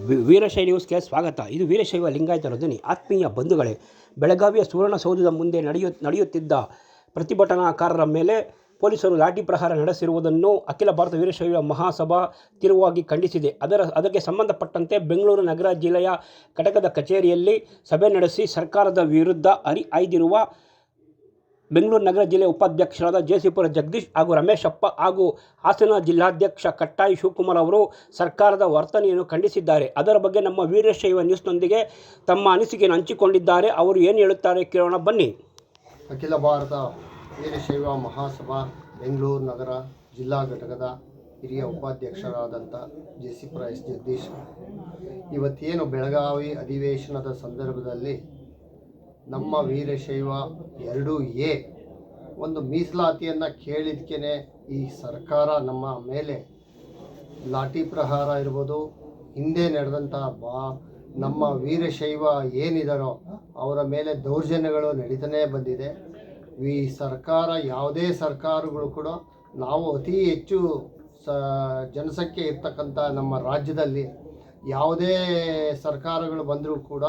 ವೀರಶೈವ ನ್ಯೂಸ್ಗೆ ಸ್ವಾಗತ. ಇದು ವೀರಶೈವ ಲಿಂಗಾಯತರ ಧ್ವನಿ. ಆತ್ಮೀಯ ಬಂಧುಗಳೇ, ಬೆಳಗಾವಿಯ ಸುವರ್ಣಸೌಧದ ಮುಂದೆ ನಡೆಯುತ್ತಿದ್ದ ಪ್ರತಿಭಟನಾಕಾರರ ಮೇಲೆ ಪೊಲೀಸರು ಲಾಠಿ ಪ್ರಹಾರ ನಡೆಸಿರುವುದನ್ನು ಅಖಿಲ ಭಾರತ ವೀರಶೈವ ಮಹಾಸಭಾ ತೀವ್ರವಾಗಿ ಖಂಡಿಸಿದೆ. ಅದಕ್ಕೆ ಸಂಬಂಧಪಟ್ಟಂತೆ ಬೆಂಗಳೂರು ನಗರ ಜಿಲ್ಲೆಯ ಘಟಕದ ಕಚೇರಿಯಲ್ಲಿ ಸಭೆ ನಡೆಸಿ ಸರ್ಕಾರದ ವಿರುದ್ಧ ಹರಿಹಾಯ್ದಿರುವ ಬೆಂಗಳೂರು ನಗರ ಜಿಲ್ಲೆಯ ಉಪಾಧ್ಯಕ್ಷರಾದ ಜೆಸಿಪುರ ಜಗದೀಶ್ ಹಾಗೂ ರಮೇಶಪ್ಪ ಹಾಗೂ ಹಾಸನ ಜಿಲ್ಲಾಧ್ಯಕ್ಷ ಕಟ್ಟಾಯಿ ಶಿವಕುಮಾರ್ ಅವರು ಸರ್ಕಾರದ ವರ್ತನೆಯನ್ನು ಖಂಡಿಸಿದ್ದಾರೆ. ಅದರ ಬಗ್ಗೆ ನಮ್ಮ ವೀರಶೈವ ನ್ಯೂಸ್ನೊಂದಿಗೆ ತಮ್ಮ ಅನಿಸಿಕೆಯನ್ನು ಹಂಚಿಕೊಂಡಿದ್ದಾರೆ. ಅವರು ಏನು ಹೇಳುತ್ತಾರೆ ಕೇಳೋಣ ಬನ್ನಿ. ಅಖಿಲ ಭಾರತ ವೀರಶೈವ ಮಹಾಸಭಾ ಬೆಂಗಳೂರು ನಗರ ಜಿಲ್ಲಾ ಘಟಕದ ಹಿರಿಯ ಉಪಾಧ್ಯಕ್ಷರಾದಂಥ ಜೆಸಿಪುರ ಜಗದೀಶ್, ಇವತ್ತೇನು ಬೆಳಗಾವಿ ಅಧಿವೇಶನದ ಸಂದರ್ಭದಲ್ಲಿ ನಮ್ಮ ವೀರಶೈವ 2A ಒಂದು ಮೀಸಲಾತಿಯನ್ನು ಕೇಳಿದ್ಕೇ ಈ ಸರ್ಕಾರ ನಮ್ಮ ಮೇಲೆ ಲಾಠಿ ಪ್ರಹಾರ ಇರ್ಬೋದು, ಹಿಂದೆ ನಡೆದಂಥ ನಮ್ಮ ವೀರಶೈವ ಏನಿದಾರೋ ಅವರ ಮೇಲೆ ದೌರ್ಜನ್ಯಗಳು ನಡೀತಾನೇ ಬಂದಿದೆ. ಈ ಸರ್ಕಾರ, ಯಾವುದೇ ಸರ್ಕಾರಗಳು ಕೂಡ ನಾವು ಅತಿ ಹೆಚ್ಚು ಜನಸಂಖ್ಯೆ ಇರ್ತಕ್ಕಂಥ ನಮ್ಮ ರಾಜ್ಯದಲ್ಲಿ ಯಾವುದೇ ಸರ್ಕಾರಗಳು ಬಂದರೂ ಕೂಡ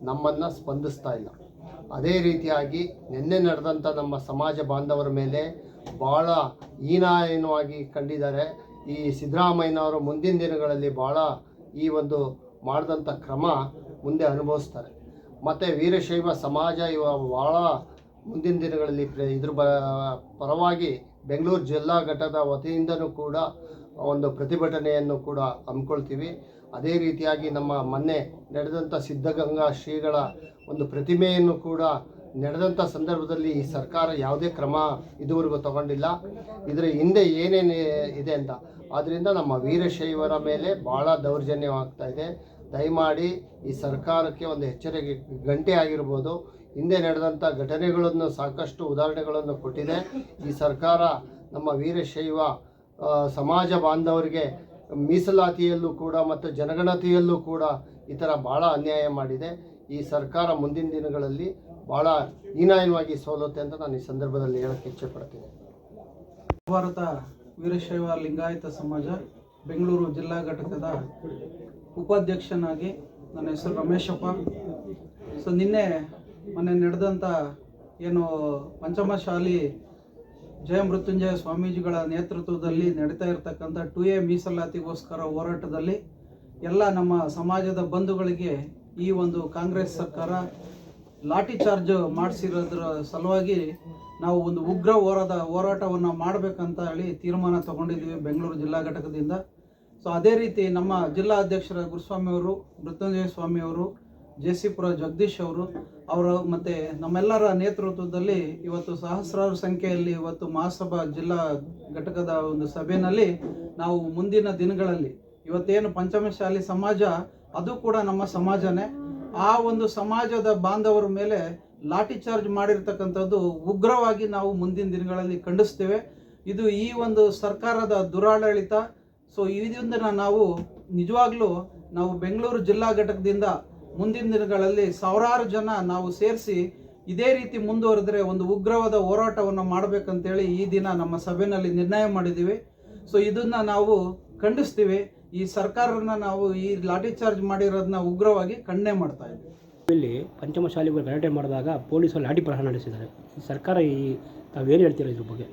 ನಮ್ಮನ್ನು ಸ್ಪಂದಿಸ್ತಾ ಇಲ್ಲ. ಅದೇ ರೀತಿಯಾಗಿ ನಿನ್ನೆ ನಡೆದಂಥ ನಮ್ಮ ಸಮಾಜ ಬಾಂಧವರ ಮೇಲೆ ಭಾಳ ಹೀನಾಯವಾಗಿ ಕಂಡಿದ್ದಾರೆ. ಈ ಸಿದ್ದರಾಮಯ್ಯನವರು ಮುಂದಿನ ದಿನಗಳಲ್ಲಿ ಭಾಳ ಈ ಒಂದು ಮಾಡಿದಂಥ ಕ್ರಮ ಮುಂದೆ ಅನುಭವಿಸ್ತಾರೆ. ಮತ್ತು ವೀರಶೈವ ಸಮಾಜ ಭಾಳ ಮುಂದಿನ ದಿನಗಳಲ್ಲಿ ಇದ್ರ ಪರವಾಗಿ ಬೆಂಗಳೂರು ಜಿಲ್ಲಾ ಘಟಕದ ವತಿಯಿಂದನೂ ಕೂಡ ಒಂದು ಪ್ರತಿಭಟನೆಯನ್ನು ಕೂಡ ಹಮ್ಮಿಕೊಳ್ತೀವಿ. ಅದೇ ರೀತಿಯಾಗಿ ನಮ್ಮ ಮೊನ್ನೆ ನಡೆದಂಥ ಸಿದ್ಧಗಂಗಾ ಶ್ರೀಗಳ ಒಂದು ಪ್ರತಿಮೆಯನ್ನು ಕೂಡ ನಡೆದಂಥ ಸಂದರ್ಭದಲ್ಲಿ ಈ ಸರ್ಕಾರ ಯಾವುದೇ ಕ್ರಮ ಇದುವರೆಗೂ ತಗೊಂಡಿಲ್ಲ. ಇದರ ಹಿಂದೆ ಏನೇನು ಇದೆ ಅಂತ, ಆದ್ದರಿಂದ ನಮ್ಮ ವೀರಶೈವರ ಮೇಲೆ ಭಾಳ ದೌರ್ಜನ್ಯವಾಗ್ತಾ ಇದೆ. ದಯಮಾಡಿ ಈ ಸರ್ಕಾರಕ್ಕೆ ಒಂದು ಎಚ್ಚರಿಕೆ ಗಂಟೆ ಆಗಿರ್ಬೋದು. ಹಿಂದೆ ನಡೆದಂಥ ಘಟನೆಗಳನ್ನು ಸಾಕಷ್ಟು ಉದಾಹರಣೆಗಳನ್ನು ಕೊಟ್ಟಿದೆ. ಈ ಸರ್ಕಾರ ನಮ್ಮ ವೀರಶೈವ ಸಮಾಜ ಬಾಂಧವರಿಗೆ ಮೀಸಲಾತಿಯಲ್ಲೂ ಕೂಡ ಮತ್ತು ಜನಗಣತಿಯಲ್ಲೂ ಕೂಡ ಈ ಥರ ಭಾಳ ಅನ್ಯಾಯ ಮಾಡಿದೆ. ಈ ಸರ್ಕಾರ ಮುಂದಿನ ದಿನಗಳಲ್ಲಿ ಭಾಳ ಹೀನಾಯವಾಗಿ ಸೋಲುತ್ತೆ ಅಂತ ನಾನು ಈ ಸಂದರ್ಭದಲ್ಲಿ ಹೇಳಕ್ಕೆ ಇಚ್ಛೆ ಪಡ್ತೀನಿ. ಭಾರತ ವೀರಶೈವ ಲಿಂಗಾಯತ ಸಮಾಜ ಬೆಂಗಳೂರು ಜಿಲ್ಲಾ ಘಟಕದ ಉಪಾಧ್ಯಕ್ಷನಾಗಿ ನನ್ನ ಹೆಸರು ರಮೇಶಪ್ಪ. ಮೊನ್ನೆ ನಡೆದಂಥ ಏನು ಪಂಚಮಶಾಲಿ ಜಯ ಮೃತ್ಯುಂಜಯ ಸ್ವಾಮೀಜಿಗಳ ನೇತೃತ್ವದಲ್ಲಿ ನಡೀತಾ ಇರತಕ್ಕಂಥ 2A ಮೀಸಲಾತಿಗೋಸ್ಕರ ಹೋರಾಟದಲ್ಲಿ ಎಲ್ಲ ನಮ್ಮ ಸಮಾಜದ ಬಂಧುಗಳಿಗೆ ಈ ಒಂದು ಕಾಂಗ್ರೆಸ್ ಸರ್ಕಾರ ಲಾಠಿ ಚಾರ್ಜ್ ಮಾಡಿಸಿರೋದ್ರ ಸಲುವಾಗಿ ನಾವು ಒಂದು ಉಗ್ರ ಹೋರಾಟವನ್ನು ಮಾಡಬೇಕಂತ ಹೇಳಿ ತೀರ್ಮಾನ ತಗೊಂಡಿದ್ದೀವಿ ಬೆಂಗಳೂರು ಜಿಲ್ಲಾ ಘಟಕದಿಂದ. ಅದೇ ರೀತಿ ನಮ್ಮ ಜಿಲ್ಲಾ ಅಧ್ಯಕ್ಷರ ಗುರುಸ್ವಾಮಿಯವರು, ಮೃತ್ಯುಂಜಯ ಸ್ವಾಮಿಯವರು, ಜೆಸಿಪುರ ಜಗದೀಶ್ ಅವರು ಮತ್ತು ನಮ್ಮೆಲ್ಲರ ನೇತೃತ್ವದಲ್ಲಿ ಇವತ್ತು ಸಹಸ್ರಾರು ಸಂಖ್ಯೆಯಲ್ಲಿ ಇವತ್ತು ಮಹಾಸಭಾ ಜಿಲ್ಲಾ ಘಟಕದ ಒಂದು ಸಭೆಯಲ್ಲಿ ನಾವು ಮುಂದಿನ ದಿನಗಳಲ್ಲಿ ಇವತ್ತೇನು ಪಂಚಮಶಾಲಿ ಸಮಾಜ ಅದು ಕೂಡ ನಮ್ಮ ಸಮಾಜನೇ, ಆ ಒಂದು ಸಮಾಜದ ಬಾಂಧವರ ಮೇಲೆ ಲಾಠಿ ಚಾರ್ಜ್ ಮಾಡಿರ್ತಕ್ಕಂಥದ್ದು ಉಗ್ರವಾಗಿ ನಾವು ಮುಂದಿನ ದಿನಗಳಲ್ಲಿ ಖಂಡಿಸ್ತೇವೆ. ಇದು ಈ ಒಂದು ಸರ್ಕಾರದ ದುರಾಡಳಿತ. ಇದರಿಂದ ನಾವು ನಿಜವಾಗ್ಲೂ ನಾವು ಬೆಂಗಳೂರು ಜಿಲ್ಲಾ ಘಟಕದಿಂದ ಮುಂದಿನ ದಿನಗಳಲ್ಲಿ ಸಾವಿರಾರು ಜನ ನಾವು ಸೇರಿಸಿ ಇದೇ ರೀತಿ ಮುಂದುವರೆದ್ರೆ ಒಂದು ಉಗ್ರವಾದ ಹೋರಾಟವನ್ನು ಮಾಡಬೇಕಂತೇಳಿ ಈ ದಿನ ನಮ್ಮ ಸಭೆಯಲ್ಲಿ ನಿರ್ಣಯ ಮಾಡಿದ್ದೀವಿ. ಇದನ್ನು ನಾವು ಖಂಡಿಸ್ತೀವಿ. ಈ ಸರ್ಕಾರನ ನಾವು ಈ ಲಾಠಿ ಚಾರ್ಜ್ ಮಾಡಿರೋದನ್ನ ಉಗ್ರವಾಗಿ ಖಂಡನೆ ಮಾಡ್ತಾ ಇದ್ದೀವಿ. ಇಲ್ಲಿ ಪಂಚಮಶಾಲಿಗಳು ಗಲಾಟೆ ಮಾಡಿದಾಗ ಪೊಲೀಸರು ಲಾಠಿ ಪ್ರಹಾರ ನಡೆಸಿದ್ದಾರೆ. ಸರ್ಕಾರ ತಾವೇನು ಹೇಳ್ತೀರಾ ಇದ್ರ ಬಗ್ಗೆ?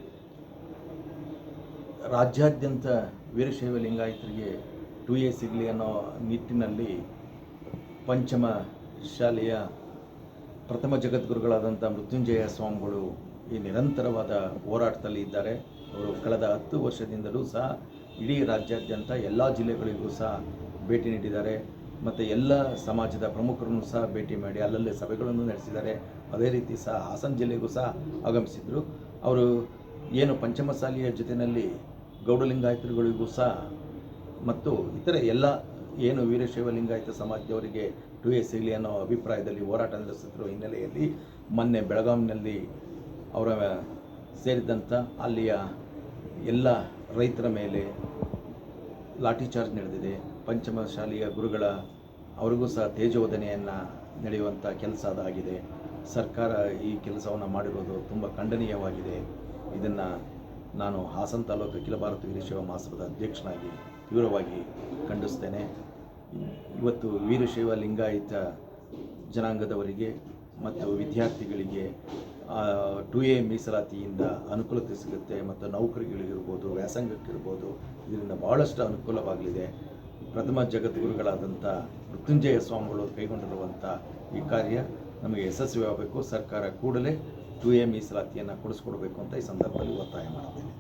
ರಾಜ್ಯಾದ್ಯಂತ ವೀರಶೈವ ಲಿಂಗಾಯತರಿಗೆ 2A ಸಿಗಲಿ ಅನ್ನೋ ನಿಟ್ಟಿನಲ್ಲಿ ಪಂಚಮ ಶಾಲೆಯ ಪ್ರಥಮ ಜಗದ್ಗುರುಗಳಾದಂಥ ಮೃತ್ಯುಂಜಯ ಸ್ವಾಮಿಗಳು ಈ ನಿರಂತರವಾದ ಹೋರಾಟದಲ್ಲಿ ಇದ್ದಾರೆ. ಅವರು ಕಳೆದ 10 ವರ್ಷದಿಂದಲೂ ಸಹ ಇಡೀ ರಾಜ್ಯಾದ್ಯಂತ ಎಲ್ಲ ಜಿಲ್ಲೆಗಳಿಗೂ ಸಹ ಭೇಟಿ ನೀಡಿದ್ದಾರೆ ಮತ್ತು ಎಲ್ಲ ಸಮಾಜದ ಪ್ರಮುಖರನ್ನು ಸಹ ಭೇಟಿ ಮಾಡಿ ಅಲ್ಲಲ್ಲೇ ಸಭೆಗಳನ್ನು ನಡೆಸಿದ್ದಾರೆ. ಅದೇ ರೀತಿ ಸಹ ಹಾಸನ ಜಿಲ್ಲೆಗೂ ಸಹ ಆಗಮಿಸಿದರು. ಅವರು ಏನು ಪಂಚಮಸಾಲಿಯ ಜೊತೆಯಲ್ಲಿ ಗೌಡಲಿಂಗಾಯತರುಗಳಿಗೂ ಸಹ ಮತ್ತು ಇತರೆ ಎಲ್ಲ ಏನು ವೀರಶೈವ ಲಿಂಗಾಯತ ಸಮಾಜದವರಿಗೆ 2A ಸಿಗಲಿ ಅನ್ನೋ ಅಭಿಪ್ರಾಯದಲ್ಲಿ ಹೋರಾಟ ನಡೆಸುತ್ತಿರುವ ಹಿನ್ನೆಲೆಯಲ್ಲಿ ಮೊನ್ನೆ ಬೆಳಗಾವಿನಲ್ಲಿ ಅವರ ಸೇರಿದಂಥ ಅಲ್ಲಿಯ ಎಲ್ಲ ರೈತರ ಮೇಲೆ ಲಾಠಿ ಚಾರ್ಜ್ ನಡೆದಿದೆ. ಪಂಚಮಶಾಲಿಯ ಗುರುಗಳ ಅವರಿಗೂ ಸಹ ತೇಜೋವಧನೆಯನ್ನು ನಡೆಯುವಂಥ ಕೆಲಸ ಅದಾಗಿದೆ. ಸರ್ಕಾರ ಈ ಕೆಲಸವನ್ನು ಮಾಡಿರೋದು ತುಂಬ ಖಂಡನೀಯವಾಗಿದೆ. ಇದನ್ನು ನಾನು ಹಾಸನ ತಾಲೂಕು ಅಖಿಲ ಭಾರತ ವೀರಶೈವ ಮಹಾಸಭಾದ ಅಧ್ಯಕ್ಷನಾಗಿ ತೀವ್ರವಾಗಿ ಖಂಡಿಸ್ತೇನೆ. ಇವತ್ತು ವೀರಶೈವ ಲಿಂಗಾಯತ ಜನಾಂಗದವರಿಗೆ ಮತ್ತು ವಿದ್ಯಾರ್ಥಿಗಳಿಗೆ 2A ಮೀಸಲಾತಿಯಿಂದ ಅನುಕೂಲತೆ ಸಿಗುತ್ತೆ ಮತ್ತು ನೌಕರಿಗಳಿಗಿರ್ಬೋದು, ವ್ಯಾಸಂಗಕ್ಕಿರ್ಬೋದು, ಇದರಿಂದ ಭಾಳಷ್ಟು ಅನುಕೂಲವಾಗಲಿದೆ. ಪ್ರಥಮ ಜಗದ್ಗುರುಗಳಾದಂಥ ಮೃತ್ಯುಂಜಯ ಸ್ವಾಮಿಗಳು ಕೈಗೊಂಡಿರುವಂಥ ಈ ಕಾರ್ಯ ನಮಗೆ ಯಶಸ್ವಿಯಾಗಬೇಕು. ಸರ್ಕಾರ ಕೂಡಲೇ 2A ಮೀಸಲಾತಿಯನ್ನು ಕೊಡಿಸ್ಕೊಡ್ಬೇಕು ಅಂತ ಈ ಸಂದರ್ಭದಲ್ಲಿ ಒತ್ತಾಯ ಮಾಡ್ತೇನೆ.